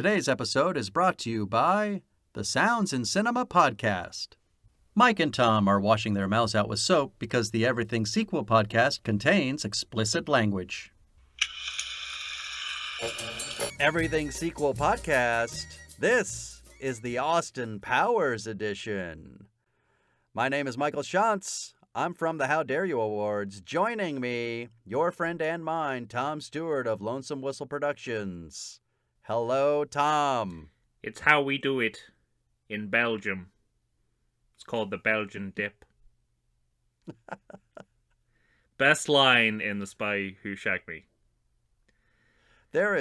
Today's episode is brought to you by the Sounds in Cinema podcast. Mike and Tom are washing their mouths out with soap because the Everything Sequel podcast contains explicit language. Everything Sequel podcast. This is the Austin Powers edition. My name is Michael Shantz. I'm from the How Dare You Awards. Joining me, your friend and mine, Tom Stewart of Lonesome Whistle Productions. Hello, Tom. It's how we do it in Belgium. It's called the Belgian dip. Best line in The Spy Who Shagged Me. There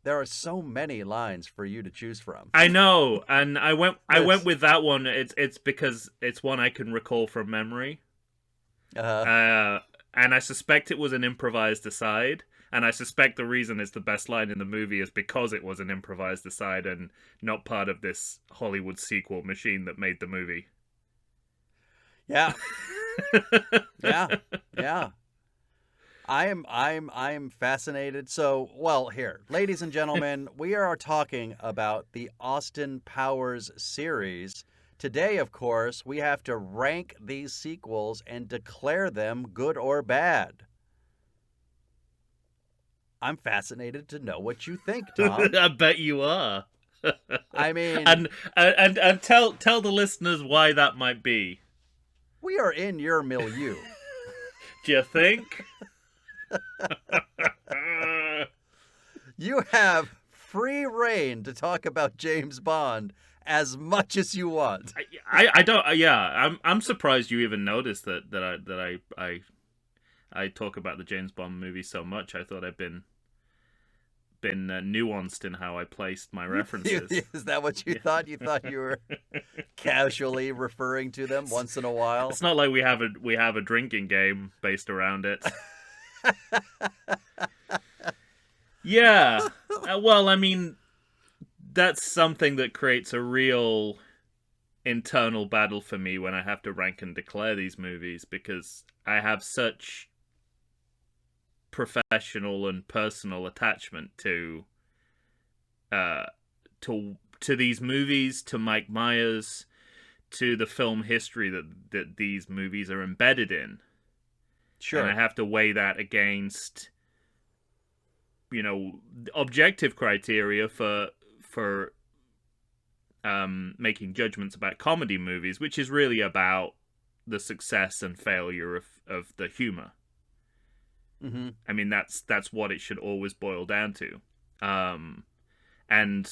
are so many lines for you to choose from. I know, and I went with that one. It's because it's one I can recall from memory. And I suspect it was an improvised aside. And I suspect the reason it's the best line in the movie is because it was an improvised aside and not part of this Hollywood sequel machine that made the movie. Yeah. Yeah. I'm fascinated. So, well, here, ladies and gentlemen, we are talking about the Austin Powers series. Today, of course, we have to rank these sequels and declare them good or bad. I'm fascinated to know what you think, Tom. I bet you are. I mean, and tell the listeners why that might be. We are in your milieu. Do you think? You have free reign to talk about James Bond as much as you want. I don't. Yeah, I'm surprised you even noticed that I talk about the James Bond movie so much. I thought I'd been nuanced in how I placed my references. Is that what you thought? You thought you were casually referring to them once in a while? It's not like we have a drinking game based around it. Yeah. Well, I mean, that's something that creates a real internal battle for me when I have to rank and declare these movies, because I have such professional and personal attachment to these movies, to Mike Myers, to the film history that these movies are embedded in. Sure. And I have to weigh that against, objective criteria for making judgments about comedy movies, which is really about the success and failure of the humor. Mm-hmm. I mean, that's what it should always boil down to. And,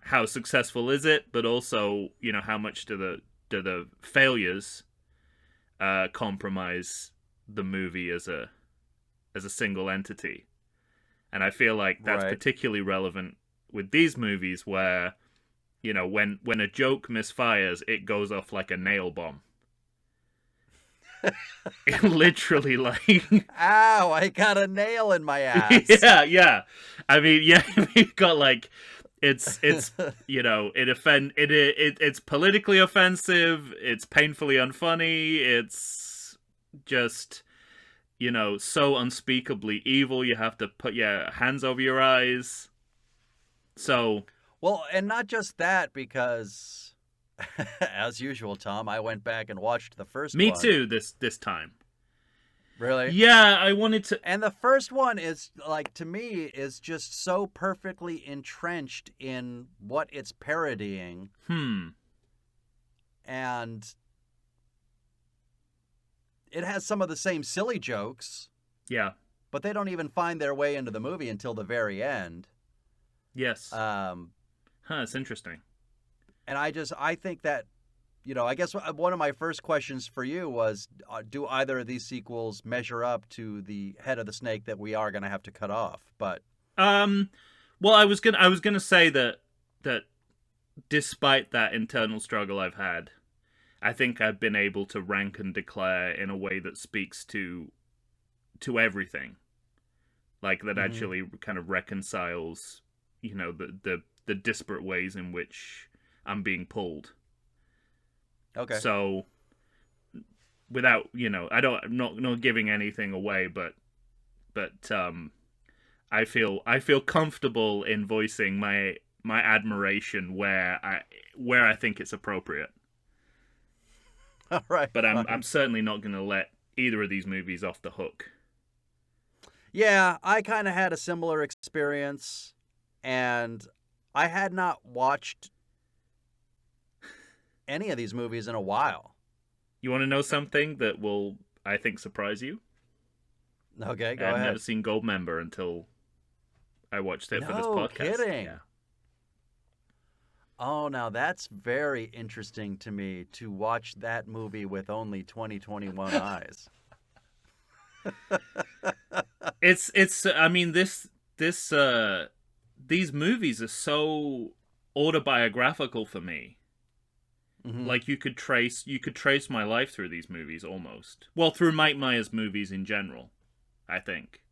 how successful is it, but also, how much do the failures compromise the movie as a single entity. And I feel like that's particularly relevant with these movies where, when a joke misfires, it goes off like a nail bomb. It literally, like, ow, I got a nail in my ass. Yeah. I mean, yeah, you've got, like, it's it's politically offensive, it's painfully unfunny, it's just, so unspeakably evil you have to put your hands over your eyes. So, well, and not just that, because as usual, Tom, I went back and watched the first one. Me too, this time. Really? Yeah, I wanted to. And the first one is, like, to me, is just so perfectly entrenched in what it's parodying. And it has some of the same silly jokes. Yeah. But they don't even find their way into the movie until the very end. Yes. It's interesting. And I think that, I guess one of my first questions for you was, do either of these sequels measure up to the head of the snake that we are going to have to cut off? But well, I was gonna say that despite that internal struggle I've had, I think I've been able to rank and declare in a way that speaks to everything, like that actually kind of reconciles, the disparate ways in which I'm being pulled. Okay. So, without, I'm not giving anything away, but I feel comfortable in voicing my admiration where I think it's appropriate. All right, but I'm certainly not going to let either of these movies off the hook. Yeah, I kind of had a similar experience, and I had not watched any of these movies in a while. You want to know something that will, I think, surprise you? Okay, go ahead. I've never seen Goldmember until I watched it for this podcast. No kidding. Yeah. Oh, now that's very interesting to me to watch that movie with only 2021 eyes. It's I mean these movies are so autobiographical for me. Mm-hmm. Like you could trace my life through these movies almost. Well, through Mike Myers movies in general, I think.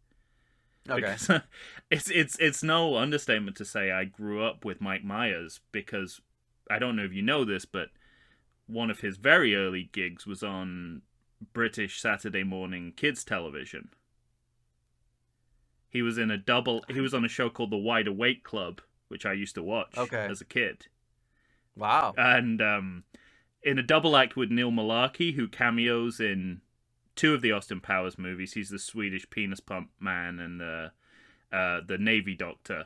Okay. Because it's no understatement to say I grew up with Mike Myers, because I don't know if you know this, but one of his very early gigs was on British Saturday morning kids television. He was on a show called The Wide Awake Club, which I used to watch as a kid. Wow. And in a double act with Neil Malarkey, who cameos in 2 of the Austin Powers movies. He's the Swedish penis pump man and the Navy doctor.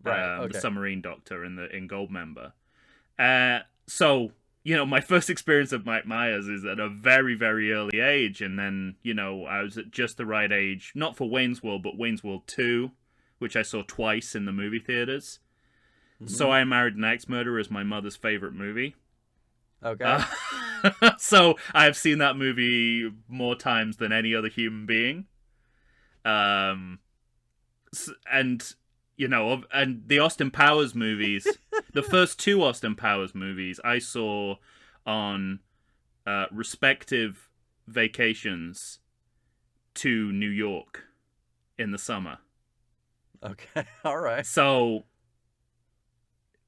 Right, the submarine doctor in Goldmember. So, my first experience of Mike Myers is at a very, very early age, and then, I was at just the right age, not for Wayne's World, but Wayne's World 2, which I saw twice in the movie theaters. Mm-hmm. So I Married an Axe Murderer is my mother's favorite movie. Okay. So I have seen that movie more times than any other human being. And the Austin Powers movies, the first 2 Austin Powers movies I saw on respective vacations to New York in the summer. Okay, all right. So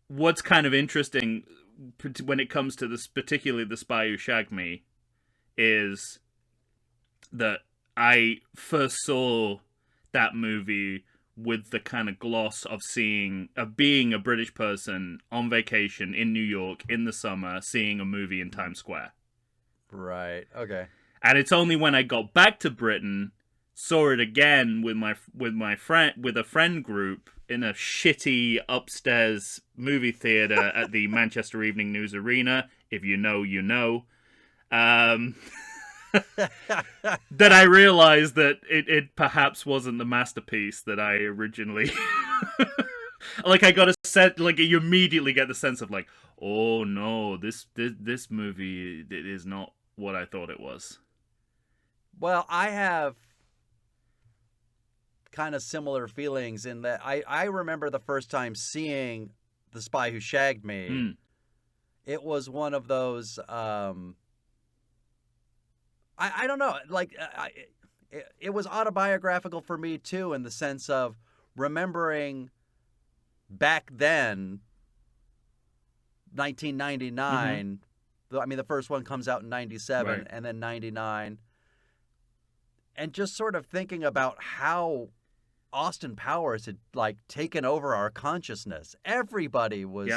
what's kind of interesting when it comes to this, particularly The Spy Who Shagged Me, is that I first saw that movie with the kind of gloss of being a British person on vacation in New York in the summer, seeing a movie in Times Square. Right. Okay. And it's only when I got back to Britain, saw it again with a friend group in a shitty upstairs movie theater at the Manchester Evening News Arena. If you know, you know. That I realized that it perhaps wasn't the masterpiece that I originally like. I got a set, like, you immediately get the sense of like, oh no, this movie is not what I thought it was. Well, I have kind of similar feelings in that I remember the first time seeing The Spy Who Shagged Me. Mm. It was one of those I don't know, like it was autobiographical for me too, in the sense of remembering back then, 1999. Mm-hmm. I mean, the first one comes out in 97, right, and then 99. And just sort of thinking about how Austin Powers had, like, taken over our consciousness. Everybody was,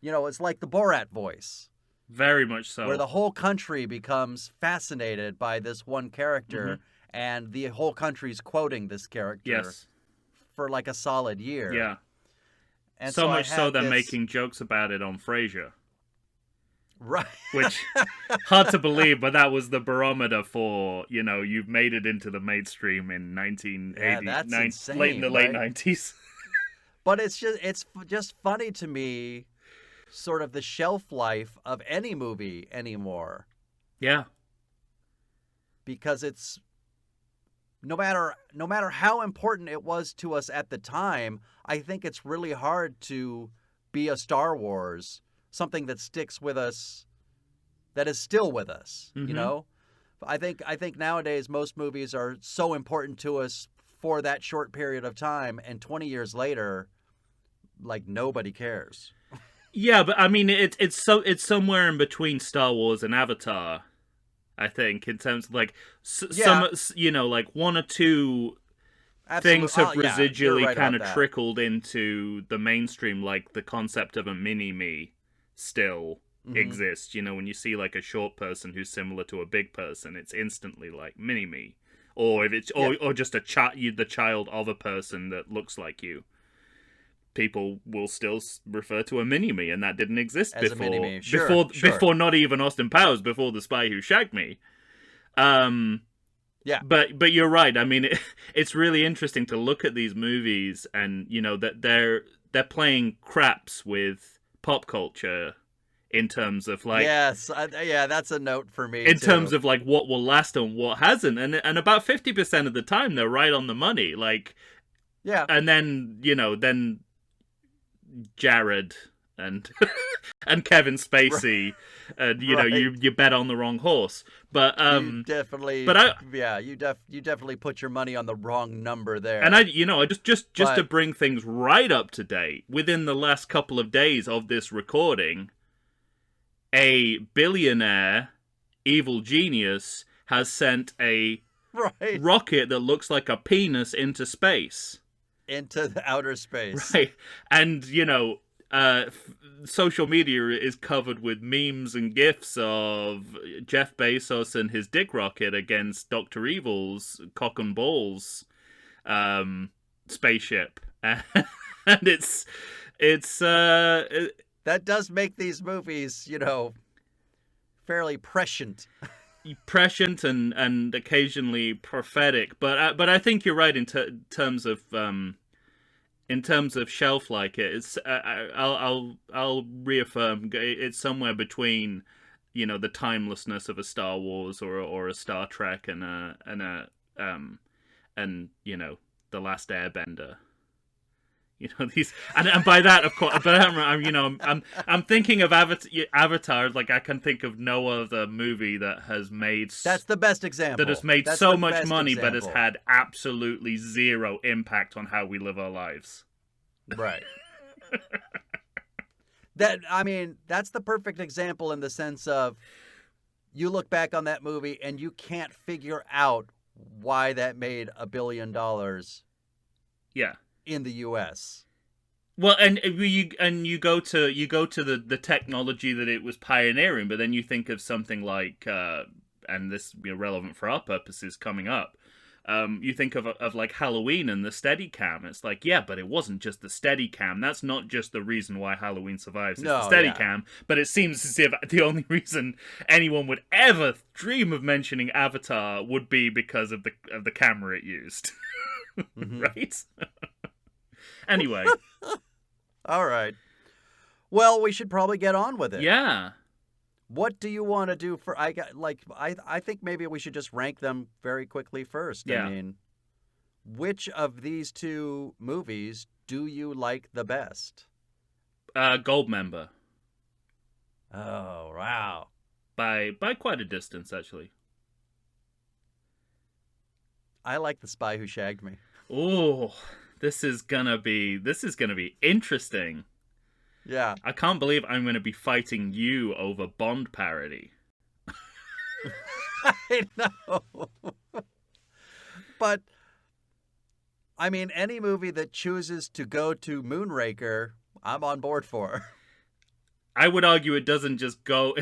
it's like the Borat voice. Very much so. Where the whole country becomes fascinated by this one character, mm-hmm, and the whole country's quoting this character for like a solid year. Yeah. And so much so they're making jokes about it on Frasier. Right. Which, hard to believe, but that was the barometer for, you've made it into the mainstream in 1980, that's insane, late in the late 90s. But it's just funny to me, sort of the shelf life of any movie anymore. Yeah. Because it's no matter how important it was to us at the time, I think it's really hard to be a Star Wars, something that sticks with us, that is still with us, mm-hmm, I think nowadays most movies are so important to us for that short period of time, and 20 years later, like, nobody cares. Yeah, but I mean, it's somewhere in between Star Wars and Avatar, I think, in terms of like some, like 1 or 2 things have residually right kind of trickled into the mainstream, like the concept of a mini-me still exists. You know, when you see like a short person who's similar to a big person, it's instantly like mini-me. Or if it's or just the child of a person that looks like you, people will still refer to a mini-me, and that didn't exist as before. A mini-me. Sure. Before not even Austin Powers, before The Spy Who Shagged Me. Yeah. But you're right. I mean, it's really interesting to look at these movies, and you know that they're playing craps with pop culture. In terms of like, yes, that's a note for me. In terms of like what will last and what hasn't, and about 50% of the time they're right on the money. Like, and then then Jared and and Kevin Spacey, and you know you bet on the wrong horse. But you definitely, you definitely put your money on the wrong number there. And I just to bring things right up to date, within the last couple of days of this recording, a billionaire evil genius has sent a rocket that looks like a penis into space. Into the outer space. Right. And, social media is covered with memes and GIFs of Jeff Bezos and his dick rocket against Dr. Evil's cock and balls spaceship. And it's that does make these movies, fairly prescient. Prescient and occasionally prophetic, but I think you're right in terms of shelf life. It's I'll reaffirm it's somewhere between the timelessness of a Star Wars or a Star Trek and The Last Airbender. These, and by that, of course, but I'm thinking of Avatar. Like, I can think of no other movie that has made. That's the best example. That has made so much money, but has had absolutely zero impact on how we live our lives. Right. That's the perfect example in the sense of you look back on that movie and you can't figure out why that made $1 billion. Yeah. In the U.S. Well, and you go to the technology that it was pioneering, but then you think of something like, and this relevant for our purposes coming up, you think of like Halloween and the Steadicam. It's like, yeah, but it wasn't just the Steadicam. That's not just the reason why Halloween survives. It's the Steadicam. But it seems as if the only reason anyone would ever dream of mentioning Avatar would be because of the camera it used, right? Anyway. All right. Well, we should probably get on with it. Yeah. What do you want to do for I think maybe we should just rank them very quickly first. Yeah. I mean, which of these two movies do you like the best? Goldmember. Oh, wow. By quite a distance, actually. I like The Spy Who Shagged Me. Oh, This is gonna be interesting. Yeah. I can't believe I'm gonna be fighting you over Bond parody. I know. But any movie that chooses to go to Moonraker, I'm on board for. I would argue it doesn't go to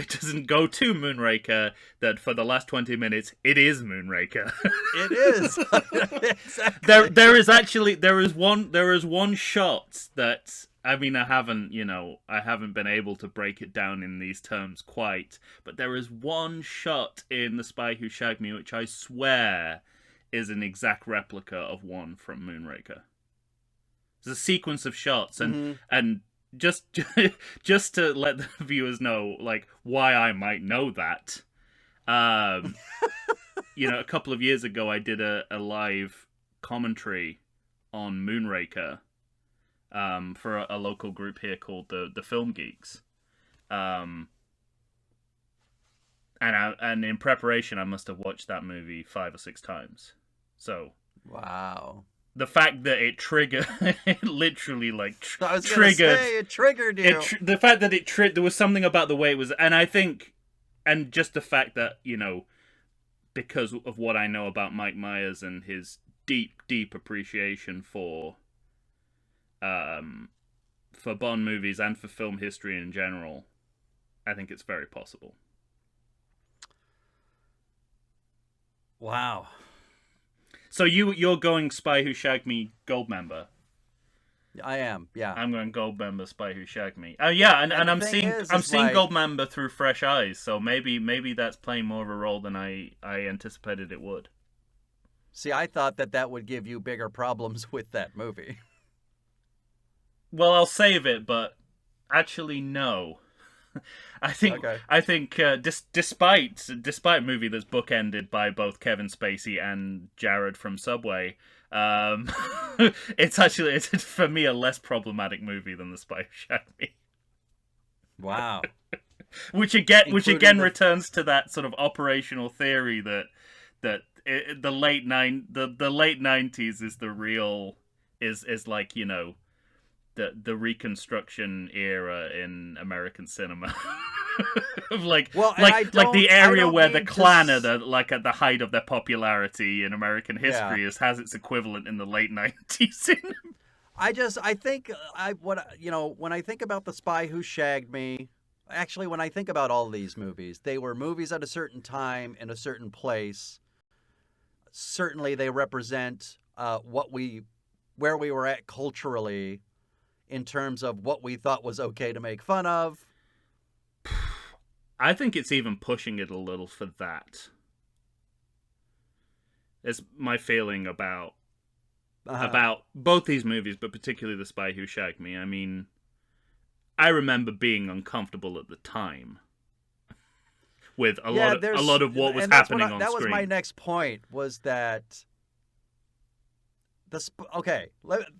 Moonraker, that for the last 20 minutes it is Moonraker. It is. Exactly. There is one shot that I haven't been able to break it down in these terms quite, but there is one shot in The Spy Who Shagged Me which I swear is an exact replica of one from Moonraker. There's a sequence of shots and just to let the viewers know, like, why I might know that. A couple of years ago, I did a live commentary on Moonraker for a local group here called the Film Geeks. And in preparation, I must have watched that movie 5 or 6 times. So. Wow. The fact that it triggered, it literally triggered. It triggered you. The fact that there was something about the way it was, and I think, and just the fact that because of what I know about Mike Myers and his deep appreciation for Bond movies and for film history in general, I think it's very possible. Wow. So you're going Spy Who Shagged Me Goldmember? I am, yeah. I'm going Goldmember, Spy Who Shagged Me. Oh yeah, and I'm seeing like... Goldmember through fresh eyes. So maybe that's playing more of a role than I anticipated it would. See, I thought that would give you bigger problems with that movie. Well, I'll save it, but actually no. I think despite a movie that's bookended by both Kevin Spacey and Jared from Subway, it's for me a less problematic movie than The Spy Who Shagged Me. Wow. which again returns to that sort of operational theory that the late 90s is the real is like, you know, the Reconstruction era in American cinema. Of the area where the Klan are at the height of their popularity in American history has its equivalent in the late 90s. When I think about The Spy Who Shagged Me, actually when I think about all these movies, they were movies at a certain time in a certain place. Certainly they represent where we were at culturally in terms of what we thought was okay to make fun of. I think it's even pushing it a little for that. It's my feeling about both these movies, but particularly The Spy Who Shagged Me. I mean, I remember being uncomfortable at the time with a lot of what was happening on screen. That was my next point, was that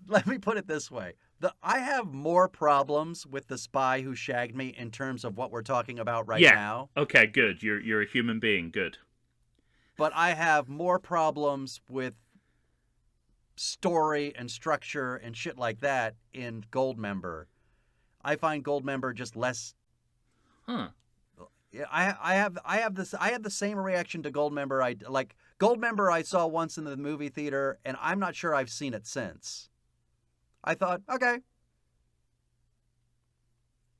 let me put it this way. I have more problems with The Spy Who Shagged Me in terms of what we're talking about right now. Okay, good. You're a human being. Good. But I have more problems with story and structure and shit like that in Goldmember. I find Goldmember just less. Huh. I had the same reaction to Goldmember. Goldmember I saw once in the movie theater, and I'm not sure I've seen it since. I thought, okay.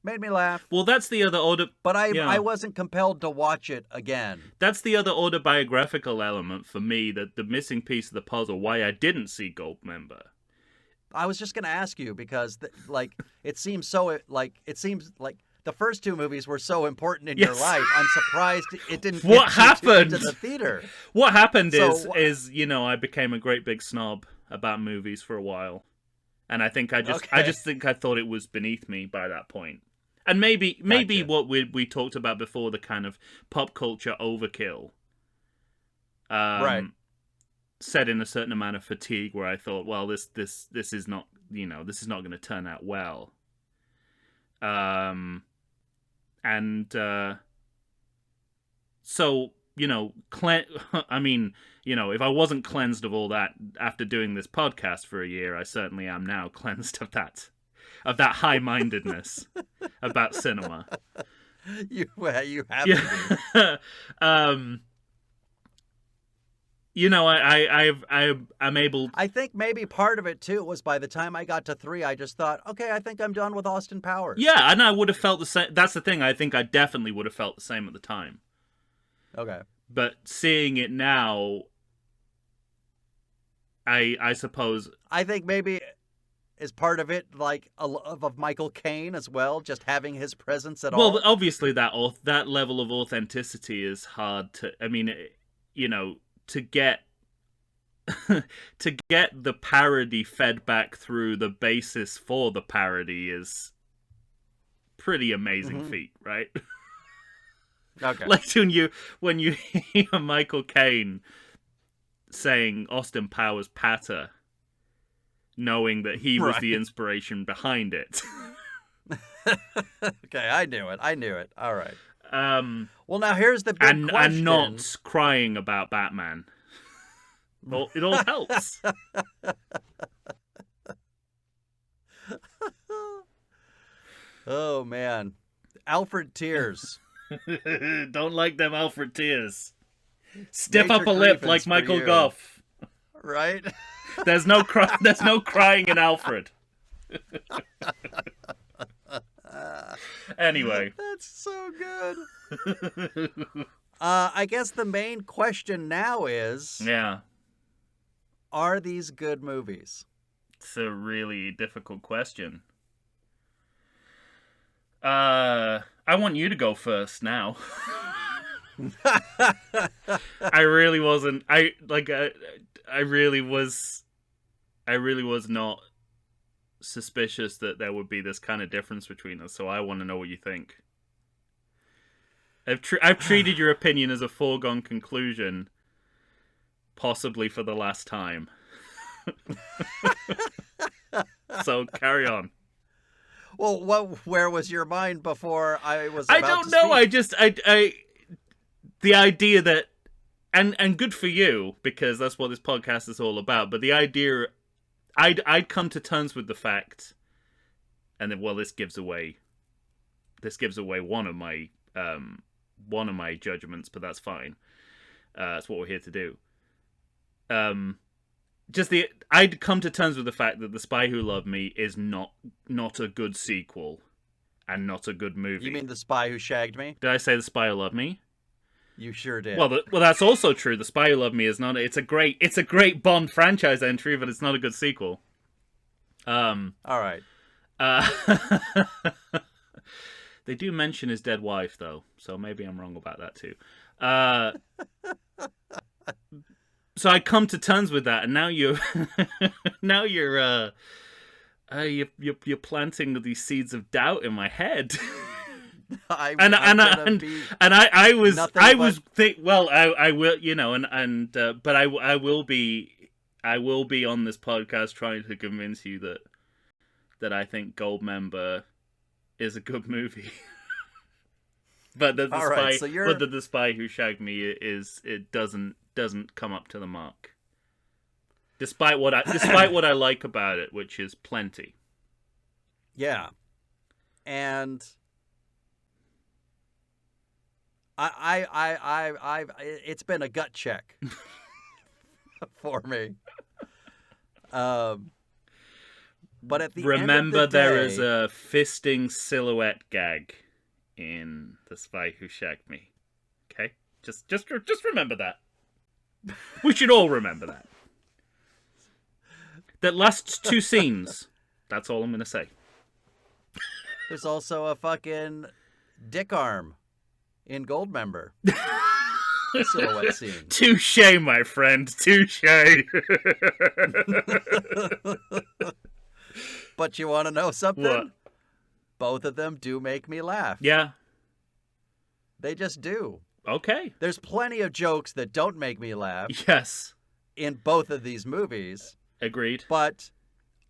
Made me laugh. Well, that's the other order. But I wasn't compelled to watch it again. That's the other autobiographical element for me, that the missing piece of the puzzle, why I didn't see Goldmember. I was just going to ask you, because it seems like the first two movies were so important in your life. I'm surprised it didn't what happened into the theater. What happened is I became a great big snob about movies for a while. And I think I thought it was beneath me by that point. And maybe Gotcha. What we talked about before, the kind of pop culture overkill, right, set in a certain amount of fatigue, where I thought, well, this is not, this is not going to turn out well. So, I mean, if I wasn't cleansed of all that after doing this podcast for a year, I certainly am now cleansed of that high-mindedness about cinema. You have to be. I'm able. I think maybe part of it too was by the time I got to 3, I just thought, okay, I think I'm done with Austin Powers. Yeah, and I would have felt the same. That's the thing. I think I definitely would have felt the same at the time. Okay. But seeing it now, I suppose. I think maybe is part of it like a love of Michael Caine as well, just having his presence at all. Well, obviously that level of authenticity is hard to. I mean, to get the parody fed back through the basis for the parody is pretty amazing feat, right? Okay. Like when you hear Michael Caine saying Austin Powers patter, knowing that he was the inspiration behind it. Okay, I knew it. All right. Well, now here's the big question. And not crying about Batman. Well, it all helps. Oh, man. Alfred tears. Don't like them Alfred tears. Stiff upper lip like Michael Gough. Right? There's no crying in Alfred. Anyway. That's so good. I guess the main question now is... Yeah. Are these good movies? It's a really difficult question. I want you to go first now. I really wasn't. I really was not suspicious that there would be this kind of difference between us. So I want to know what you think. I've treated your opinion as a foregone conclusion, possibly for the last time. So carry on. Well, where was your mind before I was? I don't know. The idea that, and good for you, because that's what this podcast is all about. But the idea, I'd come to terms with the fact, and then this gives away one of my judgments, but that's fine. That's what we're here to do. I'd come to terms with the fact that The Spy Who Loved Me is not a good sequel, and not a good movie. You mean The Spy Who Shagged Me? Did I say The Spy Who Loved Me? You sure did. Well, that's also true. The Spy Who Loved Me is not. It's a great Bond franchise entry, but it's not a good sequel. All right. They do mention his dead wife, though, so maybe I'm wrong about that too. So I come to terms with that, and now you're planting these seeds of doubt in my head. I will be on this podcast trying to convince you that I think Goldmember is a good movie. But The Spy Who Shagged Me doesn't come up to the mark. Despite what I like about it, which is plenty. Yeah. And I it's been a gut check for me. But at the remember, end of the there day, is a fisting silhouette gag in The Spy Who Shagged Me. Okay, just remember that. We should all remember that. That last two scenes. That's all I'm gonna say. There's also a fucking dick arm in Goldmember. Silhouette scene. Touche, my friend. Touche. But you want to know something? What? Both of them do make me laugh. Yeah. They just do. Okay. There's plenty of jokes that don't make me laugh. Yes. In both of these movies. Agreed. But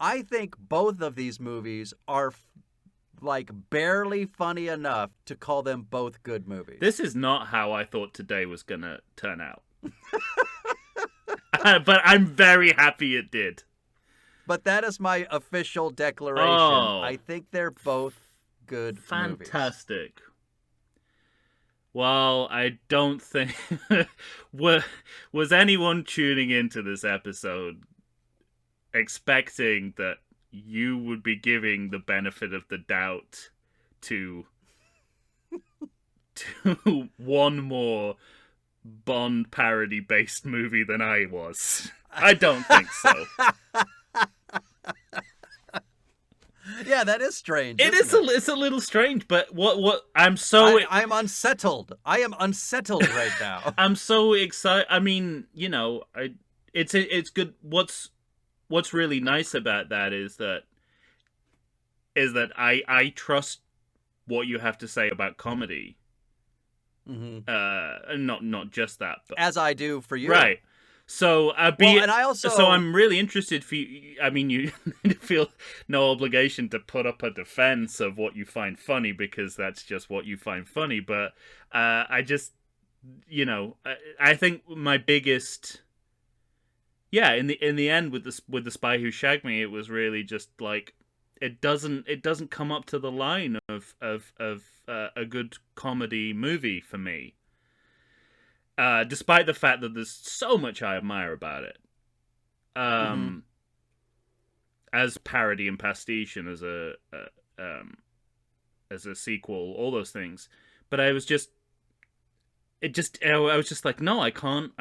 I think both of these movies are barely funny enough to call them both good movies. This is not how I thought today was going to turn out. But I'm very happy it did. But that is my official declaration. Oh, I think they're both good movies. Fantastic. Well, I don't think... was anyone tuning into this episode expecting that you would be giving the benefit of the doubt to one more Bond parody-based movie than I was? I don't think so. Yeah, that is strange. It's a little strange, but what I'm unsettled. I am unsettled right now. I'm so excited. I mean, it's good. What's really nice about that is that I trust what you have to say about comedy. Mm-hmm. Not just that, but as I do for you, right? So so I'm really interested for you. I mean, you feel no obligation to put up a defense of what you find funny because that's just what you find funny. But I just, I think my biggest, in the end with the Spy Who Shagged Me, it was really just like it doesn't come up to the line of a good comedy movie for me. Despite the fact that there's so much I admire about it. Mm-hmm. As parody and pastiche and as a sequel, all those things. But I was just, I was just like, no, I can't.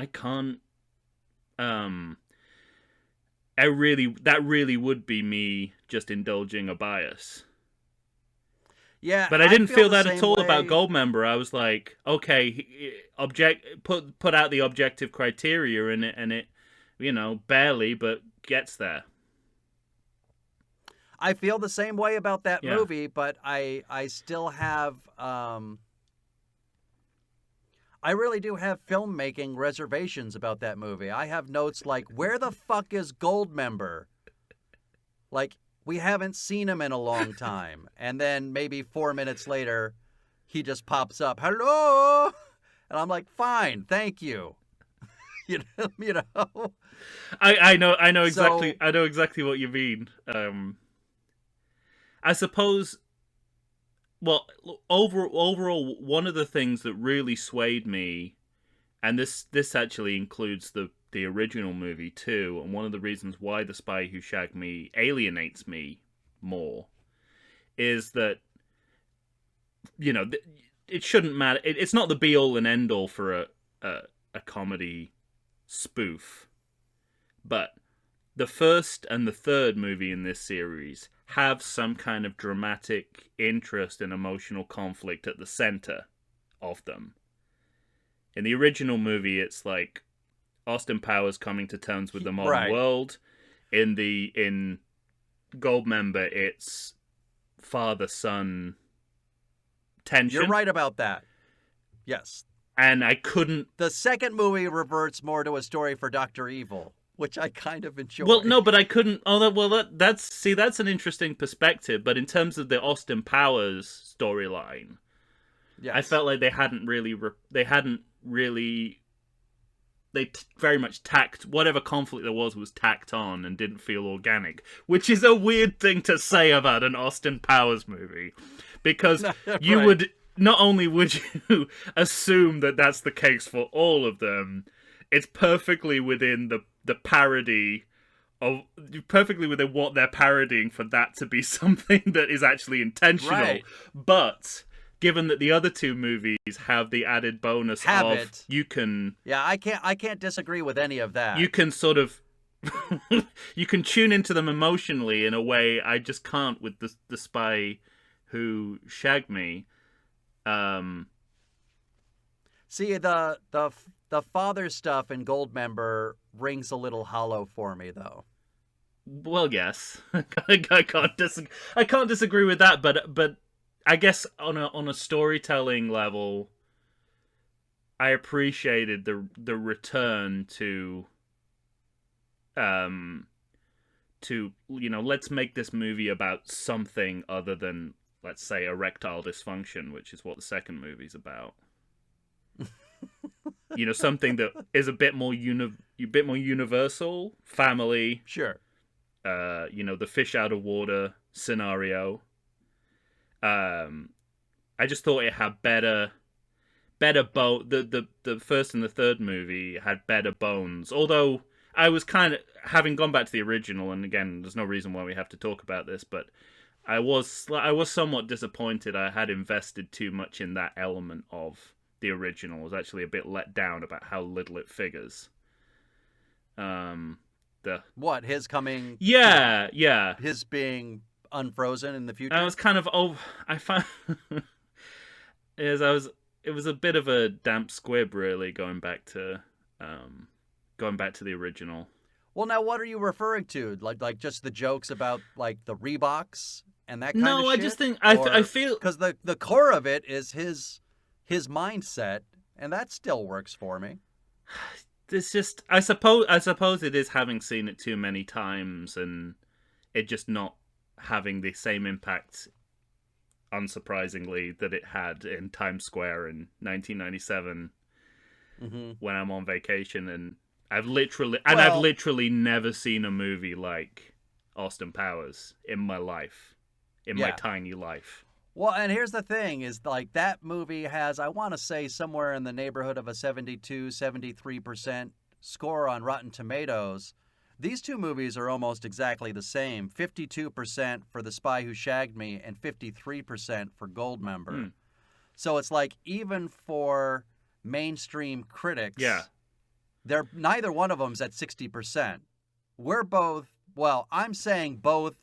That really would be me just indulging a bias. Yeah, but I didn't feel that at all way. about Goldmember. I was like, okay, put out the objective criteria in it, and it, barely, but gets there. I feel the same way about that movie, but I still have I really do have filmmaking reservations about that movie. I have notes like, where the fuck is Goldmember? Like, we haven't seen him in a long time. And then maybe 4 minutes later, he just pops up. Hello! And I'm like, fine, thank you. you know? I know exactly. I know exactly what you mean. I suppose. Well, overall, one of the things that really swayed me, and this actually includes the original movie too, and one of the reasons why The Spy Who Shagged Me alienates me more, is that, it shouldn't matter. It's not the be all and end all for a comedy spoof, but the first and the third movie in this series have some kind of dramatic interest and emotional conflict at the center of them. In the original movie, it's like Austin Powers coming to terms with the modern world. In Goldmember, it's father-son tension. You're right about that. Yes. And I couldn't... The second movie reverts more to a story for Dr. Evil, which I kind of enjoy. Well, no, but I couldn't... that's an interesting perspective, but in terms of the Austin Powers storyline, yes. I felt like they hadn't really... They very much tacked... Whatever conflict there was tacked on and didn't feel organic, which is a weird thing to say about an Austin Powers movie, because you would... Not only would you assume that that's the case for all of them, it's perfectly within the parody of... Perfectly within what they're parodying for that to be something that is actually intentional. Right. But... Given that the other two movies have the added bonus you can... Yeah, I can't disagree with any of that. You can sort of... you can tune into them emotionally in a way I just can't with the Spy Who Shagged Me. See, the father stuff in Goldmember rings a little hollow for me, though. Well, yes. I can't disagree with that, but I guess on a storytelling level, I appreciated the return to let's make this movie about something other than, let's say, erectile dysfunction, which is what the second movie's about. Something that is a bit more universal, family. Sure. The fish out of water scenario. I just thought it had better the first and the third movie had better bones. Although I was kind of, having gone back to the original, and again, there's no reason why we have to talk about this, but I was somewhat disappointed. I had invested too much in that element of the original. I was actually a bit let down about how little it figures. His coming? Yeah. His being unfrozen in the future. I was kind of I found it was a bit of a damp squib, really, going back to the original. Well, now what are you referring to? Like just the jokes about like the Reeboks and that kind of shit? No, I just think I feel, because the core of it is his mindset, and that still works for me. It's just I suppose it is having seen it too many times and it just not having the same impact, unsurprisingly, that it had in Times Square in 1997 when I'm on vacation, and I've literally never seen a movie like Austin Powers in my life, my tiny life. Well, and here's the thing, is like that movie has, I want to say, somewhere in the neighborhood of a 72-73% score on Rotten Tomatoes. these two movies are almost exactly the same. 52% for The Spy Who Shagged Me and 53% for Goldmember. So it's like, even for mainstream critics, they're neither one of them's at 60%. We're both, well, I'm saying both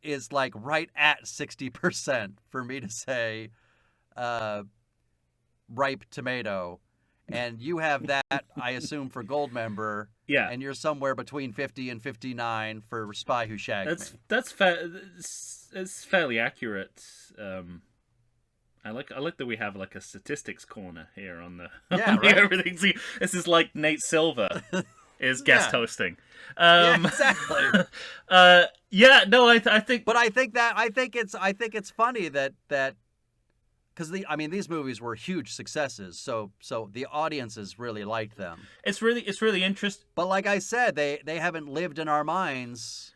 is like right at 60% for me to say ripe tomato. And you have that, I assume, for Goldmember. Yeah. And you're somewhere between 50 and 59 for Spy Who Shagged Me. That's fair. It's fairly accurate. I like that we have like a statistics corner here on the right. everything. See, this is like Nate Silver is guest hosting. Exactly. I think. But I think it's funny that because these movies were huge successes, so the audiences really liked them. It's really interesting. But like I said, they haven't lived in our minds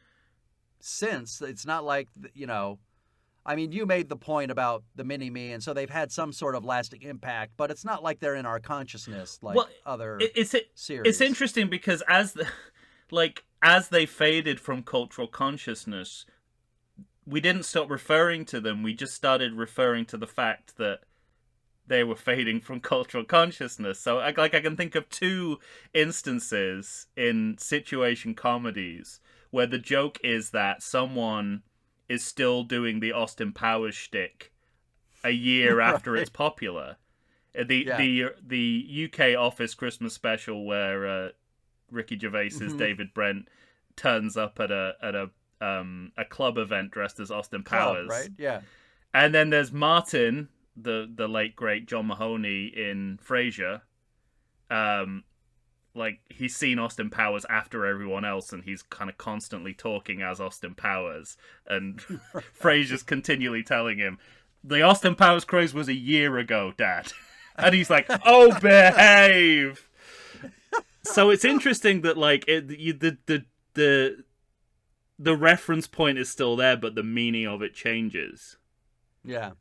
since. It's not like, you know. I mean, you made the point about the Mini-Me, and so they've had some sort of lasting impact, but it's not like they're in our consciousness like other series. It's interesting because as they faded from cultural consciousness, we didn't stop referring to them. We just started referring to the fact that they were fading from cultural consciousness. So, I can think of two instances in situation comedies where the joke is that someone is still doing the Austin Powers shtick a year after it's popular. The UK Office Christmas special where Ricky Gervais's David Brent turns up at a club event dressed as Austin Powers, right? Yeah. And then there's Martin, the late great John Mahoney in Frasier. Like, he's seen Austin Powers after everyone else, and he's kind of constantly talking as Austin Powers. And Frasier's continually telling him, the Austin Powers craze was a year ago, Dad. And he's like, oh, behave! So it's interesting that, like, the reference point is still there, but the meaning of it changes. Yeah.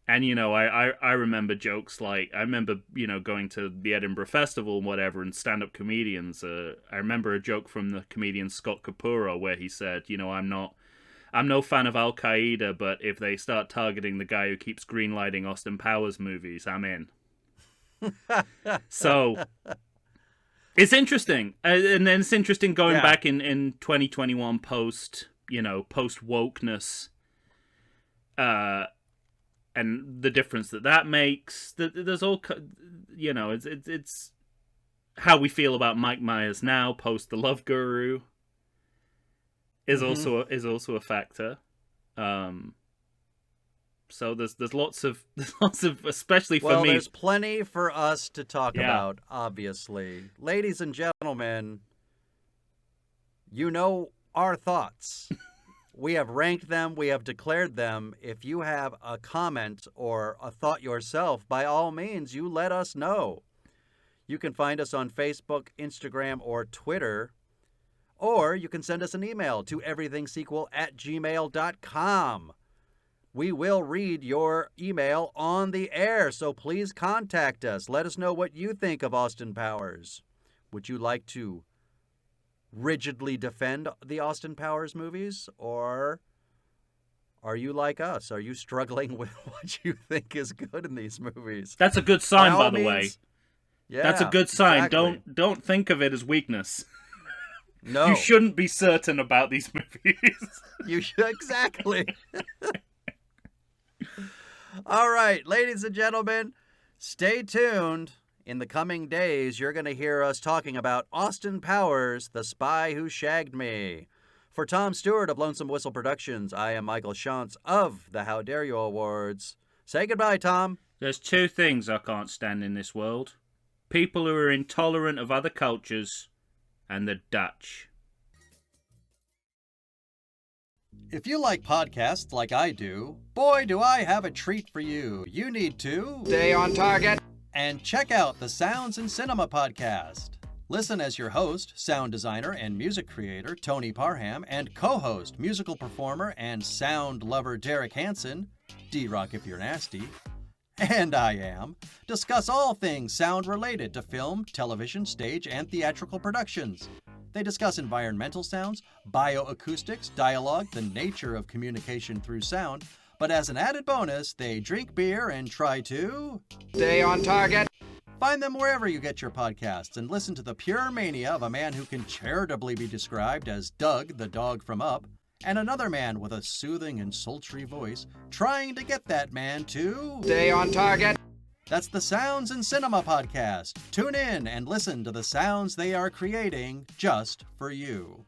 And, you know, I remember jokes like, I remember, you know, going to the Edinburgh Festival and whatever, and stand-up comedians. I remember a joke from the comedian Scott Capurro where he said, you know, I'm no fan of Al-Qaeda, but if they start targeting the guy who keeps greenlighting Austin Powers movies, I'm in. So, it's interesting. And then it's interesting going back in 2021 post-wokeness, and the difference that makes. There's all, you know, it's how we feel about Mike Myers now post The Love Guru is also a factor. So there's lots of especially for me. Well, there's plenty for us to talk about, obviously. Ladies and gentlemen, you know our thoughts. We have ranked them. We have declared them. If you have a comment or a thought yourself, by all means, you let us know. You can find us on Facebook, Instagram, or Twitter. Or you can send us an email to everythingsequel@gmail.com. We will read your email on the air, so please contact us. Let us know what you think of Austin Powers. Would you like to rigidly defend the Austin Powers movies, or are you like us? Are you struggling with what you think is good in these movies? That's a good sign, by the way. Yeah, that's a good sign. Exactly. Don't think of it as weakness. No, you shouldn't be certain about these movies. You should, exactly. All right, ladies and gentlemen, stay tuned. In the coming days, you're going to hear us talking about Austin Powers, The Spy Who Shagged Me. For Tom Stewart of Lonesome Whistle Productions, I am Michael Shantz of the How Dare You Awards. Say goodbye, Tom. There's two things I can't stand in this world. People who are intolerant of other cultures, and the Dutch. If you like podcasts like I do, boy, do I have a treat for you. You need to stay on target and check out the Sounds in Cinema podcast. Listen as your host, sound designer and music creator Tony Parham, and co-host, musical performer and sound lover Derek Hansen, D-Rock if you're nasty, and I am, discuss all things sound related to film, television, stage, and theatrical productions. They discuss environmental sounds, bioacoustics, dialogue, the nature of communication through sound, but as an added bonus, they drink beer and try to stay on target. Find them wherever you get your podcasts and listen to the pure mania of a man who can charitably be described as Doug, the dog from Up, and another man with a soothing and sultry voice trying to get that man to stay on target. That's the Sounds in Cinema podcast. Tune in and listen to the sounds they are creating just for you.